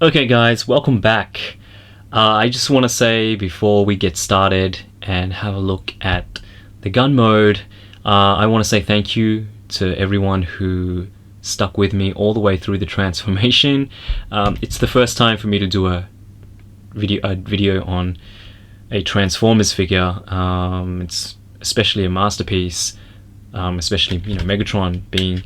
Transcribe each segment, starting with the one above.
Okay guys, welcome back. I just want to say before we get started and have a look at the gun mode, I want to say thank you to everyone who stuck with me all the way through the transformation. It's the first time for me to do a video on a Transformers figure. It's especially a masterpiece, especially Megatron being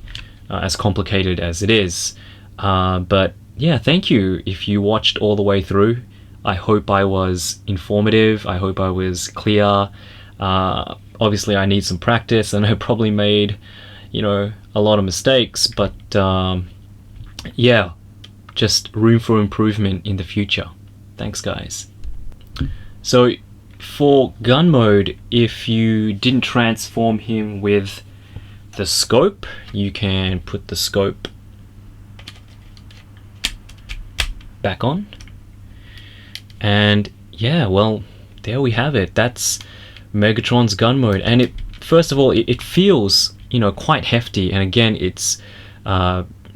as complicated as it is. But yeah, thank you if you watched all the way through. I hope I was informative. I hope I was clear. Obviously I need some practice and I probably made a lot of mistakes, but yeah, just room for improvement in the future. Thanks guys. So for gun mode, if you didn't transform him with the scope, you can put the scope back on, and yeah, well, there we have it. That's Megatron's gun mode, and it first of all it feels quite hefty, and again it's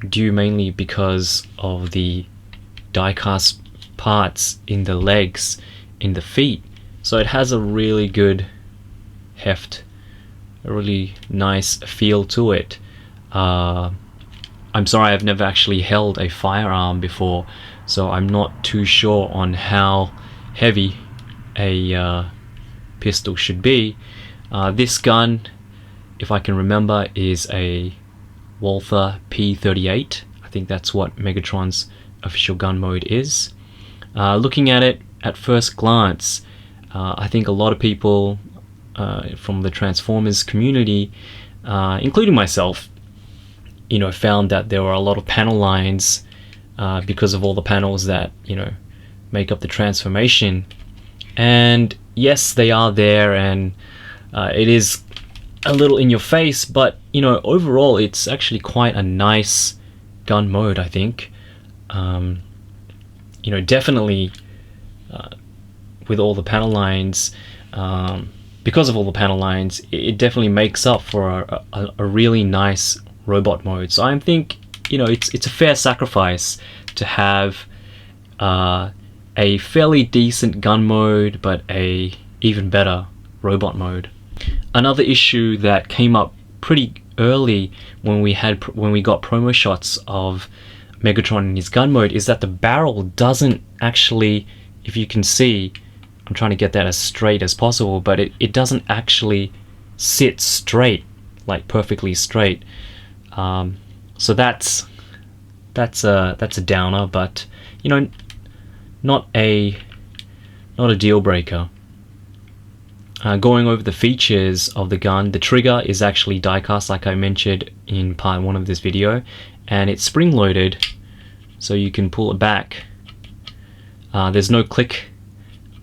due mainly because of the die-cast parts in the legs, in the feet, so it has a really good heft, a really nice feel to it. I'm sorry, I've never actually held a firearm before, so I'm not too sure on how heavy a pistol should be. This gun, if I can remember, is a Walther P-38. I think that's what Megatron's official gun mode is. Looking at it at first glance, I think a lot of people from the Transformers community, including myself, found that there were a lot of panel lines because of all the panels that make up the transformation. And yes, they are there, and it is a little in your face, but overall it's actually quite a nice gun mode, I think. Definitely with all the panel lines, because of all the panel lines, it definitely makes up for a really nice robot mode. So I think it's a fair sacrifice to have a fairly decent gun mode but a even better robot mode. Another issue that came up pretty early when we got promo shots of Megatron in his gun mode is that the barrel doesn't actually, if you can see, I'm trying to get that as straight as possible, but it doesn't actually sit straight, like perfectly straight. So that's a downer, but not a deal breaker. Going over the features of the gun, the trigger is actually die-cast, like I mentioned in part 1 of this video, and it's spring-loaded, so you can pull it back. There's no click,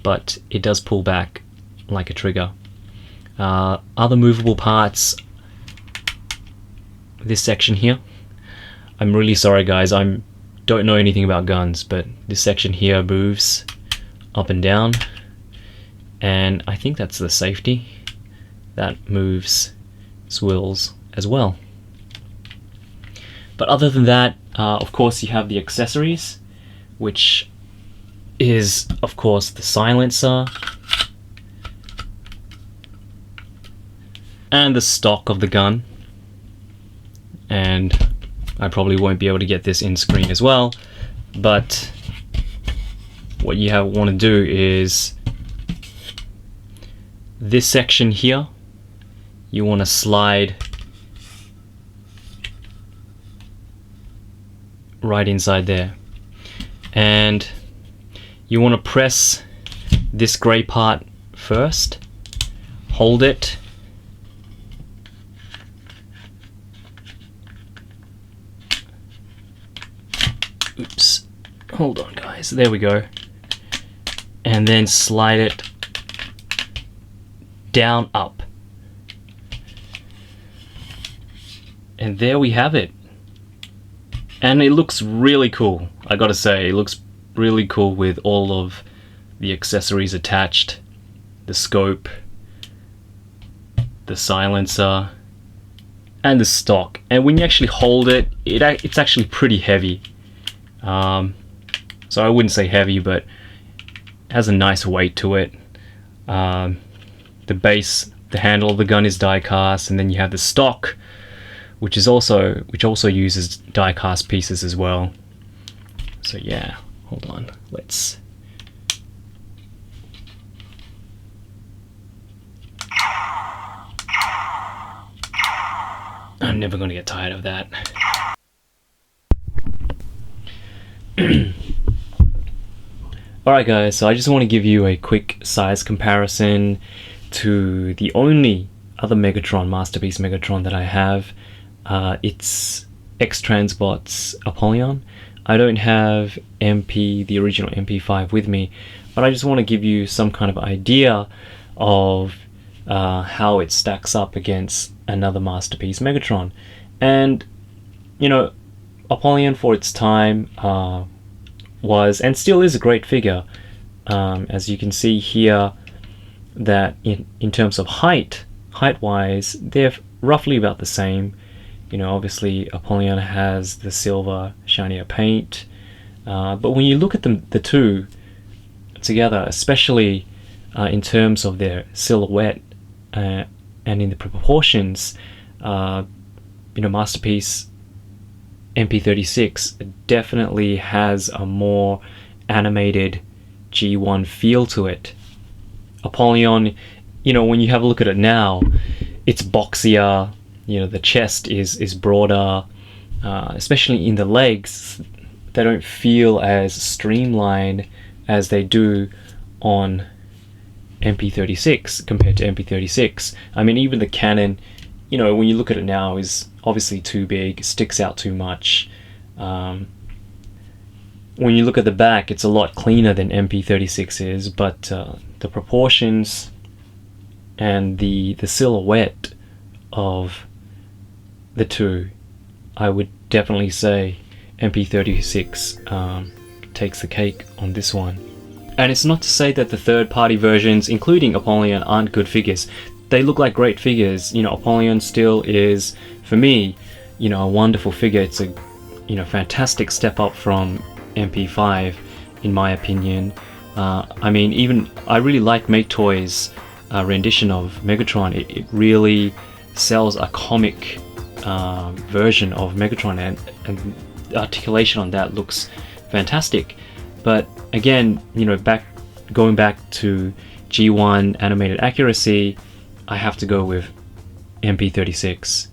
but it does pull back like a trigger. Other movable parts, this section here. I'm really sorry guys, I don't know anything about guns, but this section here moves up and down, and I think that's the safety that moves, swirls as well. But other than that, of course you have the accessories, which is of course the silencer and the stock of the gun. And I probably won't be able to get this in screen as well, but what you want to do is this section here, you want to slide right inside there, and you want to press this grey part first, hold it, oops, hold on guys, there we go, and then slide it down, up, and there we have it. And it looks really cool, I gotta say. It looks really cool with all of the accessories attached, the scope, the silencer, and the stock. And when you actually hold it, it's actually pretty heavy. So I wouldn't say heavy, but has a nice weight to it. The base, the handle of the gun is die cast, and then you have the stock, which also uses die cast pieces as well. So yeah, hold on, let's. I'm never going to get tired of that. Alright guys, so I just want to give you a quick size comparison to the only other Megatron, Masterpiece Megatron that I have. It's X-Transbot's Apollyon. I don't have the original MP5 with me, but I just want to give you some kind of idea of how it stacks up against another Masterpiece Megatron. And, you know, Apollyon for its time was and still is a great figure. As you can see here, that in terms of height-wise, they're roughly about the same. You know, obviously Apollyon has the silver, shinier paint, but when you look at the two together, especially in terms of their silhouette and in the proportions, you know, Masterpiece MP-36 definitely has a more animated G1 feel to it. Apollyon, you know, when you have a look at it now, it's boxier. You know, the chest is broader, especially in the legs. They don't feel as streamlined as they do on MP-36 compared to MP-36. I mean, even the cannon, you know, when you look at it now, is obviously too big, sticks out too much. When you look at the back, it's a lot cleaner than MP-36 is, but the proportions and the silhouette of the two, I would definitely say MP-36 takes the cake on this one. And it's not to say that the third-party versions, including Apollyon, aren't good figures. They look like great figures. You know, Apollyon still is, for me, you know, a wonderful figure. It's a, you know, fantastic step up from MP5, in my opinion. I mean, even I really like Make Toys' rendition of Megatron. It really sells a comic version of Megatron, and the articulation on that looks fantastic. But again, you know, going back to G1 animated accuracy, I have to go with MP-36.